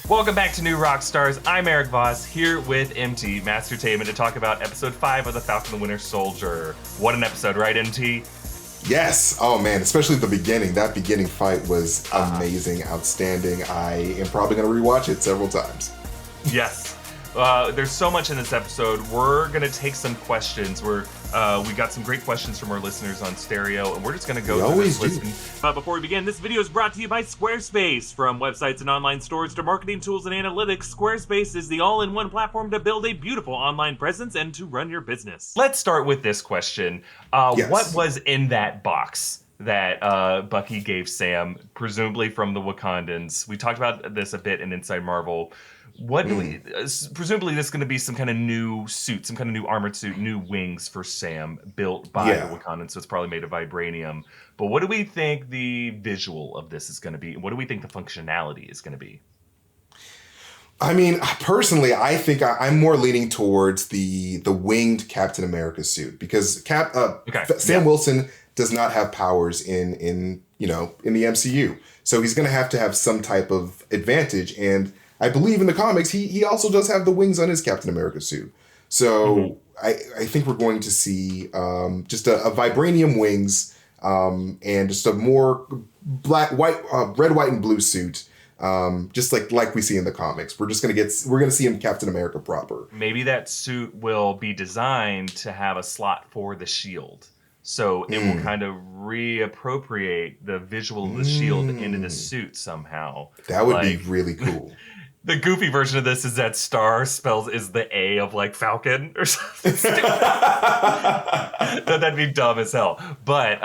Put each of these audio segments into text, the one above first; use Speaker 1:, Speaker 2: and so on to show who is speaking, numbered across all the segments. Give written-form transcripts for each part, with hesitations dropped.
Speaker 1: Welcome back to New Rockstars. I'm Erik Voss, here with MT, Mastertainment, to talk about episode 5 of The Falcon and the Winter Soldier. What an episode, right, MT?
Speaker 2: Yes. Oh, man, especially the beginning. That beginning fight was amazing, outstanding. I am probably going to rewatch it several times.
Speaker 1: Yes. There's so much in this episode. We're going to take some questions. We got some great questions from our listeners on stereo, and we're just going to go through this list. But before we begin, this video is brought to you by Squarespace. From websites and online stores to marketing tools and analytics, Squarespace is the all-in-one platform to build a beautiful online presence and to run your business. Let's start with this question.
Speaker 2: Yes.
Speaker 1: What was in that box that Bucky gave Sam, presumably from the Wakandans? We talked about this a bit in Inside Marvel. What do we, presumably this is going to be some kind of new suit, some kind of new armored suit, new wings for Sam built by the Wakandans, so it's probably made of vibranium. But what do we think the visual of this is going to be? What do we think the functionality is going to be?
Speaker 2: I mean, personally, I think I'm more leaning towards the winged Captain America suit because Sam Wilson does not have powers in the MCU. So he's going to have some type of advantage, and I believe in the comics, he also does have the wings on his Captain America suit. So I think we're going to see just a vibranium wings and just a more red, white, and blue suit, just like we see in the comics. We're going to see him Captain America proper.
Speaker 1: Maybe that suit will be designed to have a slot for the shield. So it will kind of reappropriate the visual of the shield into the suit somehow.
Speaker 2: That would be really cool.
Speaker 1: The goofy version of this is that star is the A of like Falcon or something stupid. That'd be dumb as hell. But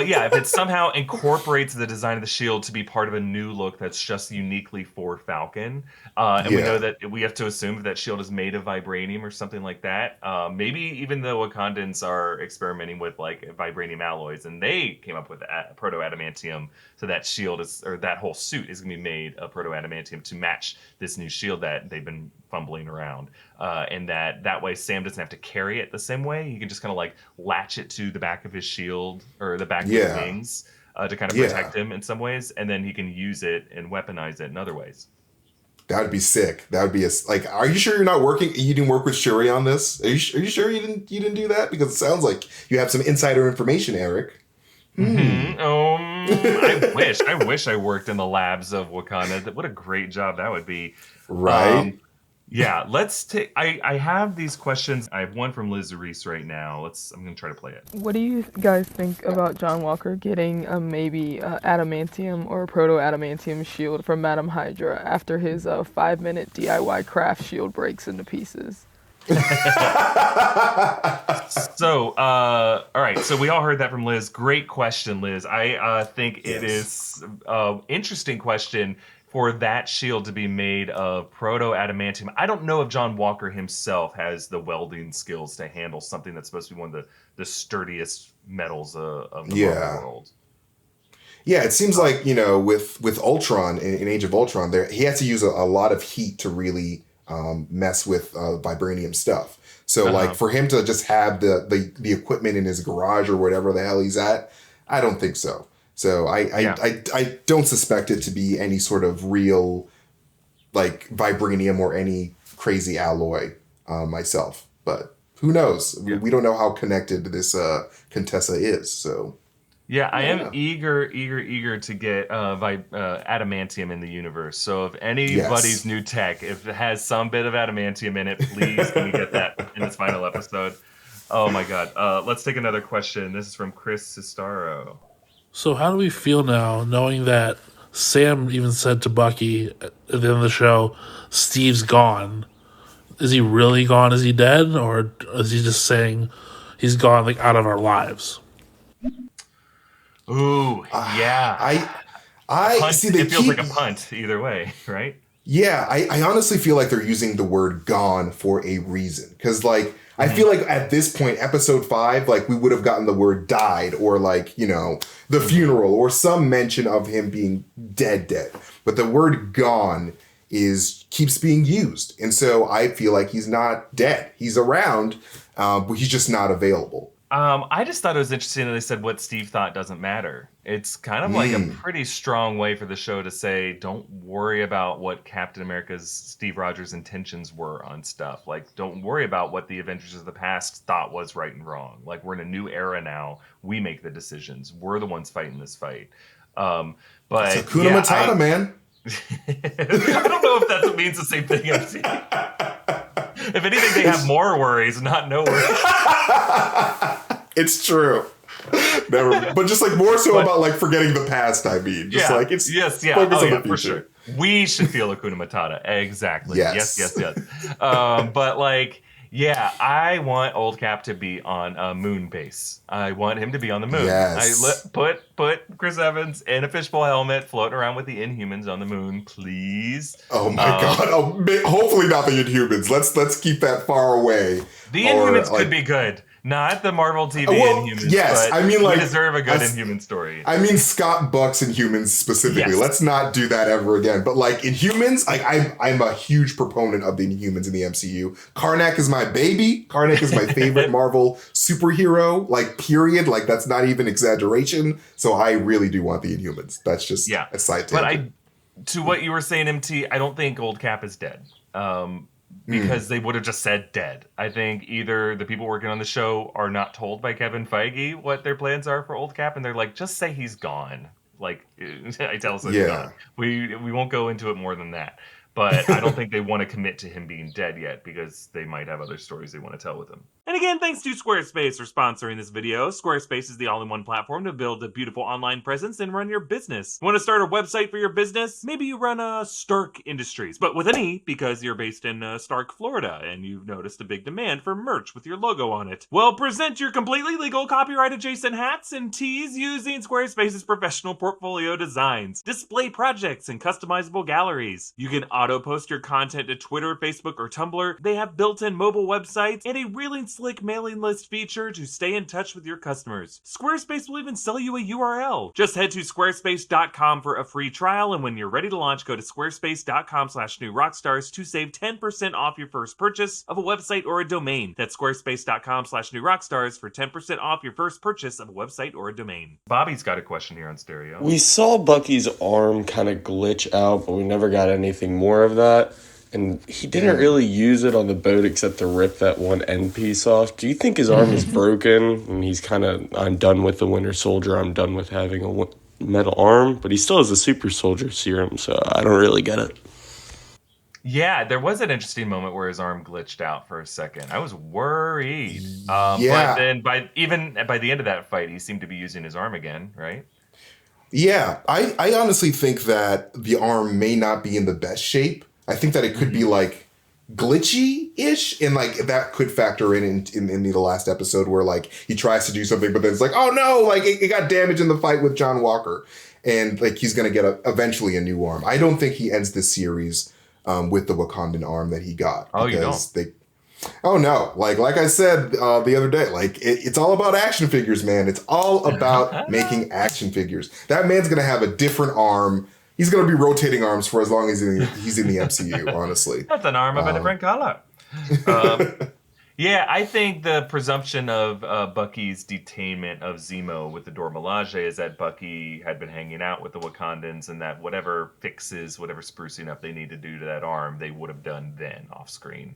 Speaker 1: yeah, if it somehow incorporates the design of the shield to be part of a new look that's just uniquely for Falcon, we know that we have to assume that shield is made of vibranium or something like that. Maybe even the Wakandans are experimenting with like vibranium alloys, and they came up with proto-adamantium. So that shield that whole suit is going to be made of proto-adamantium to match this new shield that they've been fumbling around. And that way Sam doesn't have to carry it the same way. He can just kind of like latch it to the back of his shield or the back of his wings to kind of protect him in some ways. And then he can use it and weaponize it in other ways.
Speaker 2: That would be sick. That would be are you sure you didn't work with Shuri on this? Are you sure you didn't do that? Because it sounds like you have some insider information, Erik.
Speaker 1: I wish I worked in the labs of Wakanda. What a great job that would be.
Speaker 2: Right.
Speaker 1: Yeah, let's take. I have these questions. I have one from Liz Reese right now. I'm gonna try to play it.
Speaker 3: What do you guys think about John Walker getting maybe adamantium or proto-adamantium shield from Madam Hydra after his 5-minute DIY craft shield breaks into pieces?
Speaker 1: So, all right. So we all heard that from Liz. Great question, Liz. I think it is an interesting question for that shield to be made of proto-adamantium. I don't know if John Walker himself has the welding skills to handle something that's supposed to be one of the sturdiest metals of the Marvel world.
Speaker 2: Yeah, it seems like, with Ultron, in Age of Ultron, he had to use a lot of heat to really mess with vibranium stuff. So like for him to just have the equipment in his garage or whatever the hell he's at, I don't think so. So I don't suspect it to be any sort of real like vibranium or any crazy alloy myself. But who knows? Yeah. We don't know how connected this Contessa is. So
Speaker 1: yeah, I am eager to get adamantium in the universe. So if anybody's new tech, if it has some bit of adamantium in it, please can we get that in this final episode? Oh my God. Let's take another question. This is from Chris Sistaro.
Speaker 4: So how do we feel now, knowing that Sam even said to Bucky at the end of the show, Steve's gone? Is he really gone? Is he dead? Or is he just saying he's gone like out of our lives?
Speaker 1: Ooh, yeah.
Speaker 2: I see. It
Speaker 1: feels like a punt either way, right?
Speaker 2: Yeah, I honestly feel like they're using the word "gone" for a reason. Because, I feel like at this point, episode 5, we would have gotten the word "died" or the funeral or some mention of him being dead. But the word "gone" keeps being used, and so I feel like he's not dead. He's around, but he's just not available.
Speaker 1: I just thought it was interesting that they said what Steve thought doesn't matter. It's kind of like a pretty strong way for the show to say, don't worry about what Captain America's Steve Rogers' intentions were on stuff. Like, don't worry about what the Avengers of the past thought was right and wrong. Like, we're in a new era now. We make the decisions. We're the ones fighting this fight. But
Speaker 2: it's Hakuna Matata, man.
Speaker 1: I don't know if that means the same thing. If anything, they have more worries, not no worries.
Speaker 2: It's true. Never, but just like more so about like forgetting the past. I mean, just like it's focus on the future.
Speaker 1: For sure. We should feel Hakuna Matata. Exactly. Yes. But like, yeah, I want Old Cap to be on a moon base. I want him to be on the moon.
Speaker 2: Yes.
Speaker 1: Put Chris Evans in a fishbowl helmet, floating around with the Inhumans on the moon, please.
Speaker 2: Oh my God! Hopefully not the Inhumans. Let's keep that far away.
Speaker 1: The Inhumans could be good. Not the Marvel TV Inhumans.
Speaker 2: Yes,
Speaker 1: but
Speaker 2: I mean, like,
Speaker 1: we deserve a good Inhuman story.
Speaker 2: I mean, Scott Buck's Inhumans specifically.
Speaker 1: Yes.
Speaker 2: Let's not do that ever again. But like Inhumans, like I'm a huge proponent of the Inhumans in the MCU. Karnak is my baby. Karnak is my favorite Marvel superhero. Like, period. Like, that's not even exaggeration. So I really do want the Inhumans. That's just a side tangent.
Speaker 1: But to what you were saying, MT, I don't think Old Cap is dead. Because they would have just said dead. I think either the people working on the show are not told by Kevin Feige what their plans are for Old Cap, and they're like, just say he's gone. Like, I tell us he's gone. We won't go into it more than that. But I don't think they want to commit to him being dead yet because they might have other stories they want to tell with him. And again, thanks to Squarespace for sponsoring this video. Squarespace is the all-in-one platform to build a beautiful online presence and run your business. Want to start a website for your business? Maybe you run a Stark Industries, but with an E because you're based in Stark, Florida, and you've noticed a big demand for merch with your logo on it. Well, present your completely legal copyright-adjacent hats and tees using Squarespace's professional portfolio designs, display projects, and customizable galleries. You can auto-post your content to Twitter, Facebook, or Tumblr. They have built-in mobile websites and a really slick mailing list feature to stay in touch with your customers. Squarespace will even sell you a URL. Just head to squarespace.com for a free trial, and when you're ready to launch, go to squarespace.com/newrockstars to save 10% off your first purchase of a website or a domain. That's squarespace.com/newrockstars for 10% off your first purchase of a website or a domain. Bobby's got a question here on stereo.
Speaker 5: We saw Bucky's arm kind of glitch out, but we never got anything more of that, and he didn't really use it on the boat except to rip that one end piece off. Do you think his arm is broken and he's kind of, I'm done with the Winter Soldier, I'm done with having a metal arm, but he still has a super soldier serum, so I don't really get it.
Speaker 1: Yeah, there was an interesting moment where his arm glitched out for a second. I was worried. But then by the end of that fight, he seemed to be using his arm again, right?
Speaker 2: Yeah, I honestly think that the arm may not be in the best shape. I think that it could be like glitchy-ish, and like that could factor in the last episode where like he tries to do something, but then it's like, oh no, like it got damaged in the fight with John Walker, and like he's gonna get eventually a new arm. I don't think he ends this series with the Wakandan arm that he got.
Speaker 1: Oh, you don't?
Speaker 2: Oh no! Like I said the other day, like it's all about action figures, man. It's all about making action figures. That man's gonna have a different arm. He's gonna be rotating arms for as long as he's in the MCU. Honestly,
Speaker 1: that's an arm of a different color. Yeah, I think the presumption of Bucky's detainment of Zemo with the Dora Milaje is that Bucky had been hanging out with the Wakandans, and that whatever fixes, whatever sprucing up they need to do to that arm, they would have done then off screen.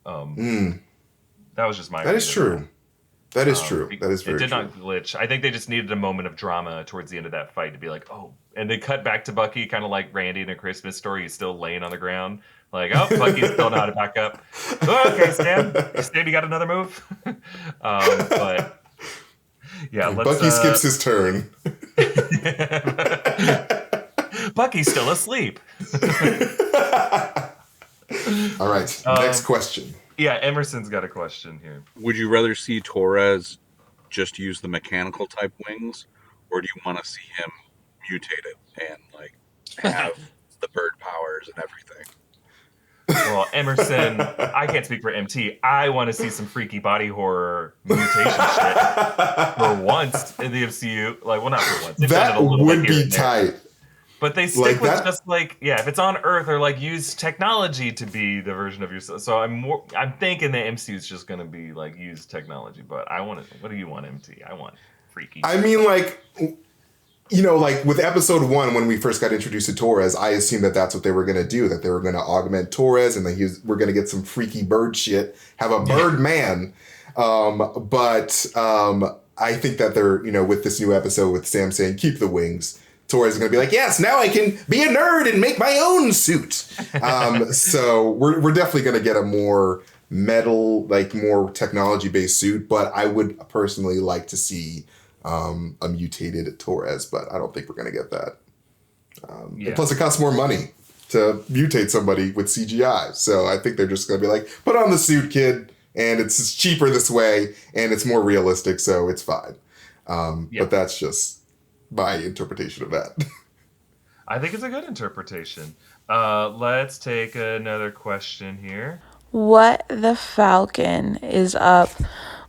Speaker 1: That was just my.
Speaker 2: That is true. That is true. That is very true.
Speaker 1: It did not glitch. I think they just needed a moment of drama towards the end of that fight to be like, oh, and they cut back to Bucky, kind of like Randy in A Christmas Story. He's still laying on the ground, like, oh, Bucky's still not to back up. Oh, okay, Stan, you got another move. But yeah,
Speaker 2: Bucky skips his turn.
Speaker 1: Bucky's still asleep.
Speaker 2: All right, next question.
Speaker 1: Yeah, Emerson's got a question here.
Speaker 6: Would you rather see Torres just use the mechanical type wings, or do you want to see him mutated and like have the bird powers and everything?
Speaker 1: Well, Emerson, I can't speak for MT. I want to see some freaky body horror mutation shit for once in the MCU. Like, well, not for once.
Speaker 2: That would be tight.
Speaker 1: But they stick with that, just like, if it's on Earth, or like use technology to be the version of yourself. So I'm thinking the MCU is just gonna be like use technology. But I want it. What do you want, MT? I want freaky.
Speaker 2: I mean, like, you know, like with episode 1, when we first got introduced to Torres, I assumed that that's what they were gonna do. That they were gonna augment Torres, and that we're gonna get some freaky bird shit. Have a bird man. But I think that they're, you know, with this new episode with Sam saying keep the wings, Torres is going to be like, yes, now I can be a nerd and make my own suit. So we're definitely going to get a more metal, like more technology-based suit. But I would personally like to see a mutated Torres, but I don't think we're going to get that. And plus, it costs more money to mutate somebody with CGI. So I think they're just going to be like, put on the suit, kid. And it's cheaper this way, and it's more realistic, so it's fine. But that's just my interpretation of that.
Speaker 1: I think it's a good interpretation. Let's take another question here.
Speaker 7: What the Falcon is up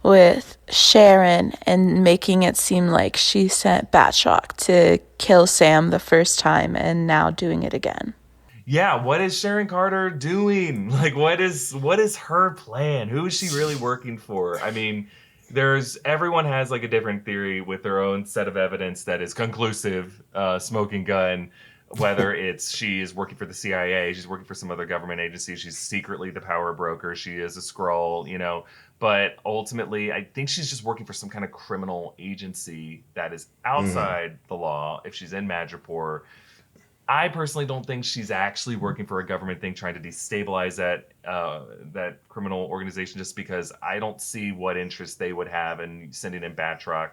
Speaker 7: with Sharon and making it seem like she sent Batroc to kill Sam the first time and now doing it again?
Speaker 1: Yeah, what is Sharon Carter doing? Like, what is her plan? Who is she really working for? I mean, everyone has like a different theory with their own set of evidence that is conclusive, smoking gun, whether it's she is working for the CIA, she's working for some other government agency, she's secretly the power broker, she is a Skrull, you know. But ultimately, I think she's just working for some kind of criminal agency that is outside the law if she's in Madripoor. I personally don't think she's actually working for a government thing trying to destabilize that criminal organization, just because I don't see what interest they would have in sending in Batroc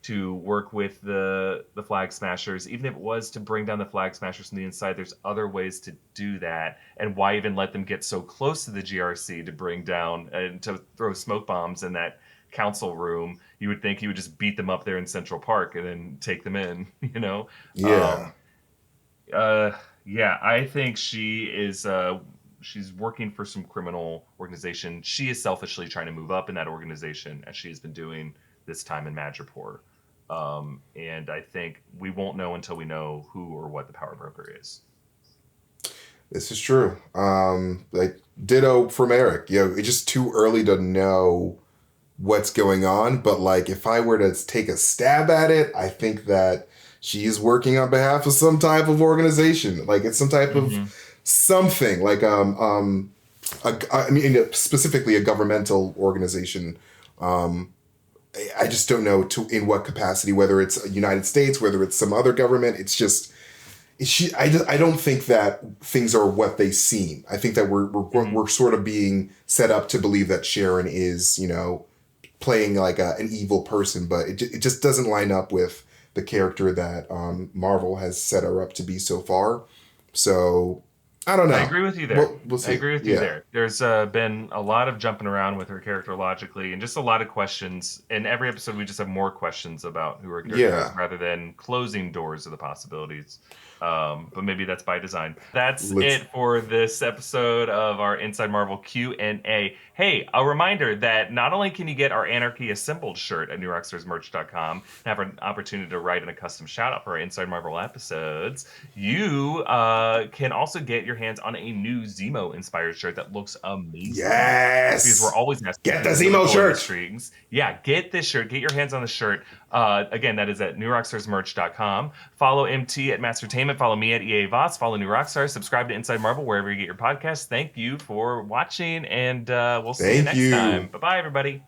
Speaker 1: to work with the Flag Smashers. Even if it was to bring down the Flag Smashers from the inside, there's other ways to do that. And why even let them get so close to the GRC to bring down and to throw smoke bombs in that council room? You would think he would just beat them up there in Central Park and then take them in, you know? I think she is she's working for some criminal organization. She is selfishly trying to move up in that organization, as she has been doing this time in Madripoor. And I think we won't know until we know who or what the power broker is.
Speaker 2: This is true. Like ditto from Erik. You know, it's just too early to know what's going on. But like, if I were to take a stab at it, I think that she's working on behalf of some type of organization. Like it's some type of something. Like I mean, specifically a governmental organization. I just don't know in what capacity. Whether it's United States, whether it's some other government. It's just I don't think that things are what they seem. I think that we're sort of being set up to believe that Sharon is, you know, playing like an evil person, but it just doesn't line up with the character that Marvel has set her up to be so far. So I don't know.
Speaker 1: I agree with you there.
Speaker 2: We'll see.
Speaker 1: I agree with you there. There's been a lot of jumping around with her character logically, and just a lot of questions. In every episode, we just have more questions about who her character is, rather than closing doors to the possibilities. But maybe that's by design. That's it for this episode of our Inside Marvel Q&A. Hey, a reminder that not only can you get our Anarchy Assembled shirt at newrockstarsmerch.com and have an opportunity to write in a custom shout out for our Inside Marvel episodes, you can also get your hands on a new Zemo inspired shirt that looks amazing.
Speaker 2: Yes!
Speaker 1: Because we're always asking.
Speaker 2: Get the Zemo shirt!
Speaker 1: Strings. Yeah, get this shirt. Get your hands on the shirt. Again, that is at newrockstarsmerch.com. Follow MT at Mastertainment. Follow me at EA Voss. Follow New Rockstars. Subscribe to Inside Marvel wherever you get your podcasts. Thank you for watching, and we'll see you next time. Bye-bye, everybody.